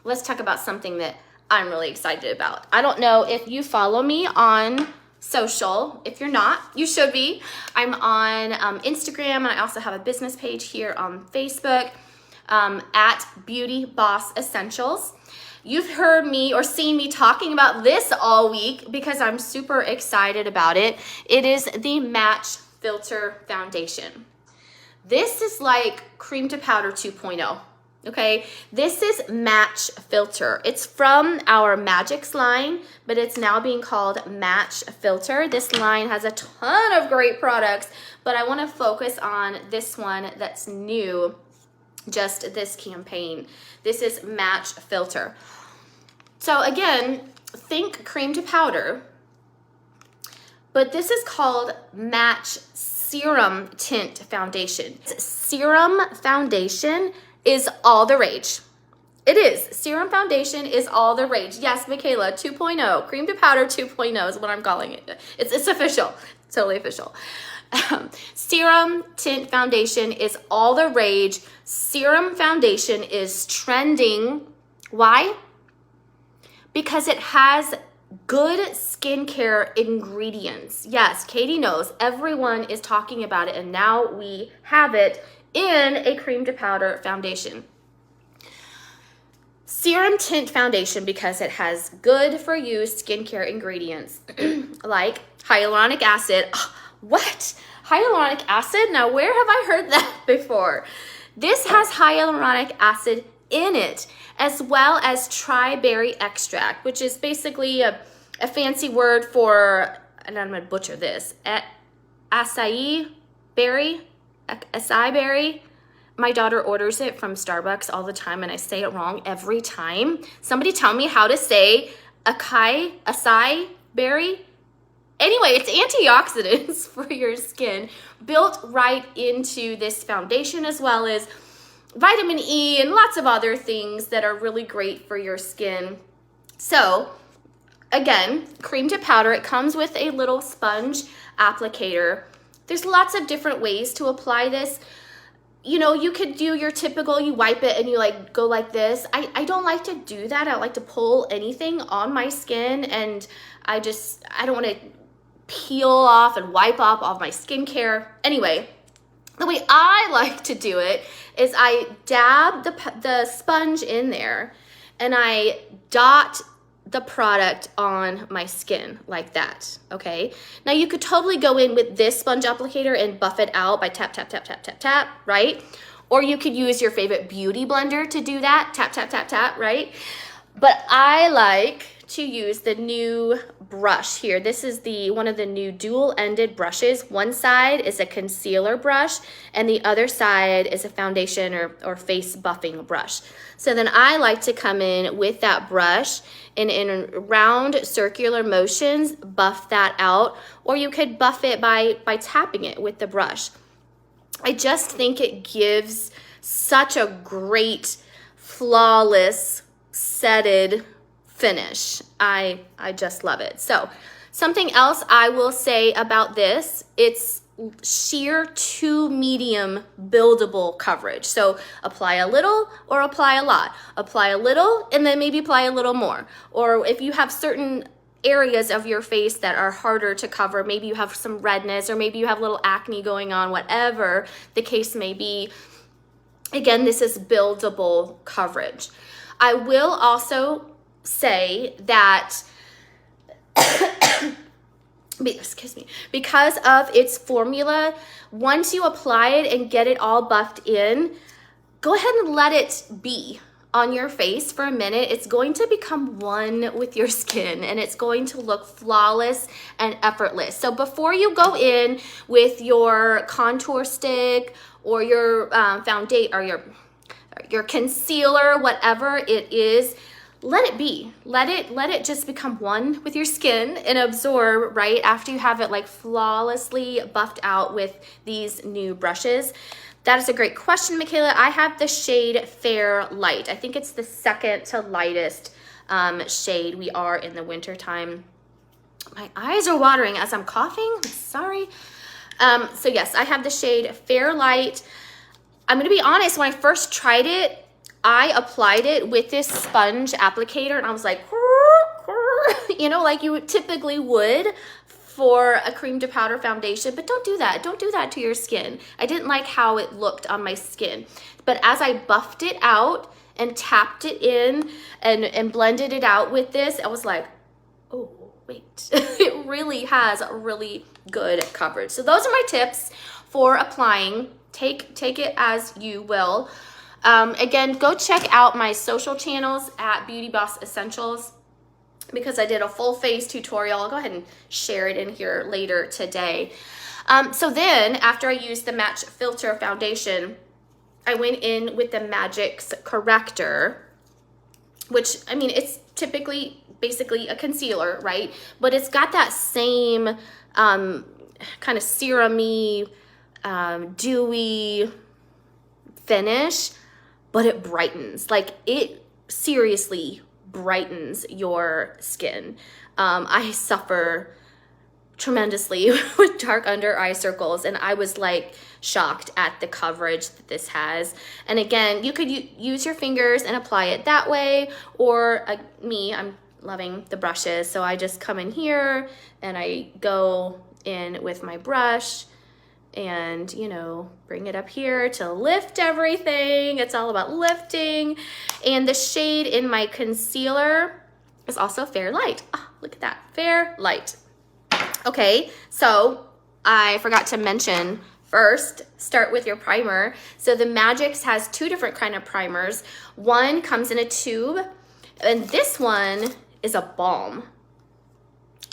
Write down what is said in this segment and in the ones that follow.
let's talk about something that I'm really excited about. I don't know if you follow me on social. If you're not, you should be. I'm on Instagram, and I also have a business page here on Facebook at Beauty Boss Essentials. You've heard me or seen me talking about this all week because I'm super excited about it. It is the Match Filter Foundation. This is like cream to powder 2.0. Okay, this is Match Filter. It's from our Magix line, but it's now being called Match Filter. This line has a ton of great products, but I want to focus on this one that's new, just this campaign. This is Match Filter. So again, think cream to powder, but this is called Match Serum Tint Foundation. Serum Foundation is all the rage. It is. Serum Foundation is all the rage. Yes, Michaela, 2.0. Cream to powder 2.0 is what I'm calling it. It's official. It's totally official. Serum Tint Foundation is all the rage. Serum Foundation is trending. Why? Because it has good skincare ingredients. Yes, Katie knows. Everyone is talking about it, and now we have it in a cream to powder foundation. Serum Tint Foundation, because it has good for you skincare ingredients like hyaluronic acid. What? Hyaluronic acid? Now, where have I heard that before? This has hyaluronic acid in it, as well as tri-berry extract, which is basically a fancy word for, and I'm going to butcher this, acai berry. My daughter orders it from Starbucks all the time, and I say it wrong every time. Somebody tell me how to say acai berry. Anyway, it's antioxidants for your skin, built right into this foundation, as well as vitamin E and lots of other things that are really great for your skin. So again, cream to powder, it comes with a little sponge applicator. There's lots of different ways to apply this. You know, you could do your typical, you wipe it and you like go like this. I don't like to do that. I don't like to pull anything on my skin, and I don't want to peel off and wipe off all my skincare. Anyway, the way I like to do it is I dab the sponge in there and I dot the product on my skin like that, okay? Now you could totally go in with this sponge applicator and buff it out by tap, tap, tap, tap, tap, tap, right? Or you could use your favorite beauty blender to do that, tap, tap, tap, tap, right? But I like to use the new brush here. This is one of the new dual-ended brushes. One side is a concealer brush, and the other side is a foundation or face buffing brush. So then I like to come in with that brush and in round circular motions, buff that out, or you could buff it by tapping it with the brush. I just think it gives such a great, flawless, setted finish. I just love it. So something else I will say about this, it's sheer to medium buildable coverage. So apply a little or apply a lot. Apply a little and then maybe apply a little more. Or if you have certain areas of your face that are harder to cover, maybe you have some redness or maybe you have a little acne going on, whatever the case may be. Again, this is buildable coverage. I will also say that excuse me, because of its formula, once you apply it and get it all buffed in, go ahead and let it be on your face for a minute. It's going to become one with your skin and it's going to look flawless and effortless. So before you go in with your contour stick or your foundation or your concealer, whatever it is, let it be. Let it just become one with your skin and absorb right after you have it like flawlessly buffed out with these new brushes. That is a great question, Michaela. I have the shade Fair Light. I think it's the second to lightest shade. We are in the winter time. My eyes are watering as I'm coughing. I'm sorry. So yes, I have the shade Fair Light. I'm gonna be honest, when I first tried it, I applied it with this sponge applicator, and I was like, you know, like you typically would for a cream to powder foundation, but don't do that. Don't do that to your skin. I didn't like how it looked on my skin. But as I buffed it out and tapped it in and blended it out with this, I was like, oh, wait, it really has a really good coverage. So those are my tips for applying. Take it as you will. Again, go check out my social channels at Beauty Boss Essentials, because I did a full face tutorial. I'll go ahead and share it in here later today. So then after I used the Match Filter foundation, I went in with the Magix corrector, which, I mean, it's typically basically a concealer, right? But it's got that same kind of serum-y, dewy finish, but it brightens. Like, it seriously brightens your skin. I suffer tremendously with dark under eye circles, and I was like shocked at the coverage that this has. And again, you could use your fingers and apply it that way, or I'm loving the brushes, so I just come in here and I go in with my brush and, you know, bring it up here to lift everything. It's all about lifting. And the shade in my concealer is also Fair Light. Oh, look at that, Fair Light. Okay, so I forgot to mention, first, start with your primer. So the Magix has two different kind of primers. One comes in a tube, and this one is a balm.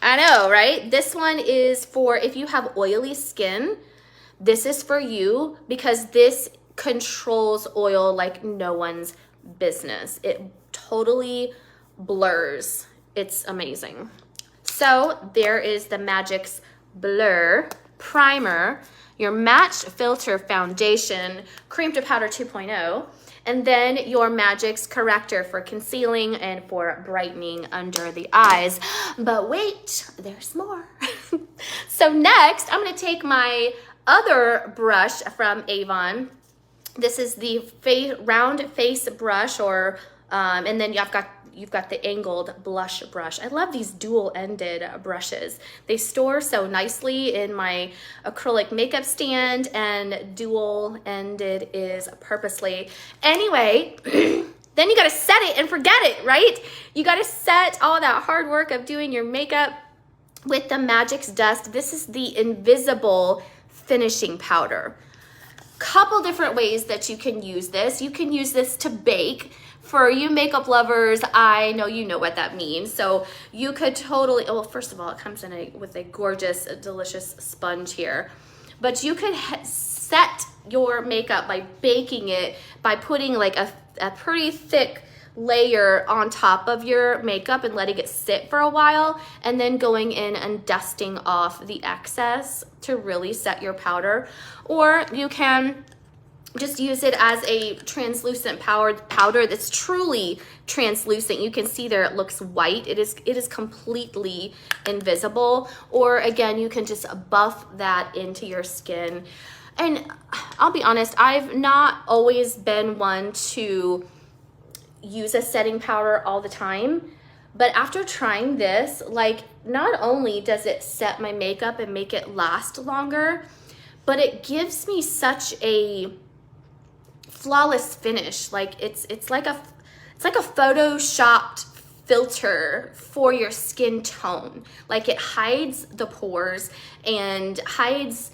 I know, right? This one is for if you have oily skin. This is for you, because this controls oil like no one's business. It totally blurs. It's amazing. So there is the Magix Blur Primer, your Match Filter Foundation, Cream to Powder 2.0, and then your Magix Corrector for concealing and for brightening under the eyes. But wait, there's more. So next, I'm gonna take my other brush from Avon. This is the round face brush, or and then you've got the angled blush brush. I love these dual-ended brushes. They store so nicely in my acrylic makeup stand, and dual-ended is purposely. Anyway, then you gotta set it and forget it, right? You gotta set all that hard work of doing your makeup with the Magix Dust. This is the invisible finishing powder. Couple different ways that you can use this. You can use this to bake. For you makeup lovers, I know you know what that means. So you could totally, well, first of all, it comes in with a gorgeous, delicious sponge here. But you could set your makeup by baking it, by putting like a pretty thick layer on top of your makeup and letting it sit for a while, and then going in and dusting off the excess to really set your powder. Or you can just use it as a translucent powder that's truly translucent. You can see there it looks white. It is completely invisible. Or again, you can just buff that into your skin. And I'll be honest, I've not always been one to use a setting powder all the time, but after trying this, like, not only does it set my makeup and make it last longer, but it gives me such a flawless finish. Like, it's like a photoshopped filter for your skin tone. Like, it hides the pores and hides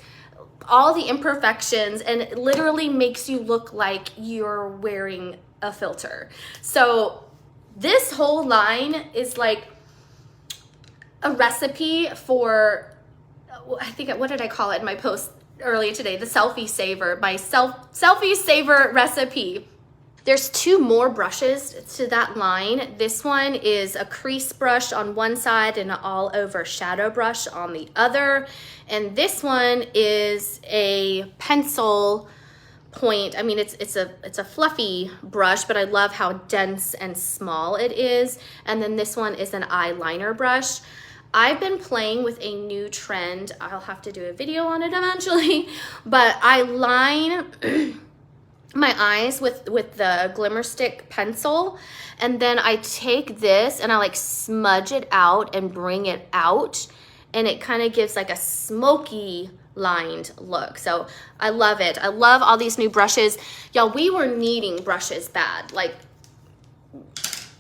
all the imperfections, and it literally makes you look like you're wearing a filter. So this whole line is like a recipe for, I think, what did I call it in my post earlier today? The selfie saver, my selfie saver recipe. There's two more brushes to that line. This one is a crease brush on one side and an all over shadow brush on the other. And this one is a pencil point. I mean, it's a fluffy brush, but I love how dense and small it is. And then this one is an eyeliner brush. I've been playing with a new trend. I'll have to do a video on it eventually, but I line my eyes with the Glimmer Stick pencil, and then I take this and I like smudge it out and bring it out, and it kind of gives like a smoky lined look. So I love it. I love all these new brushes. Y'all, we were needing brushes bad. Like,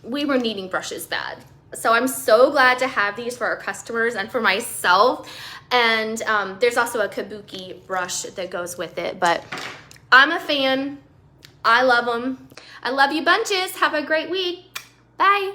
we were needing brushes bad. So I'm so glad to have these for our customers and for myself. And there's also a kabuki brush that goes with it, but I'm a fan. I love them. I love you bunches. Have a great week. Bye.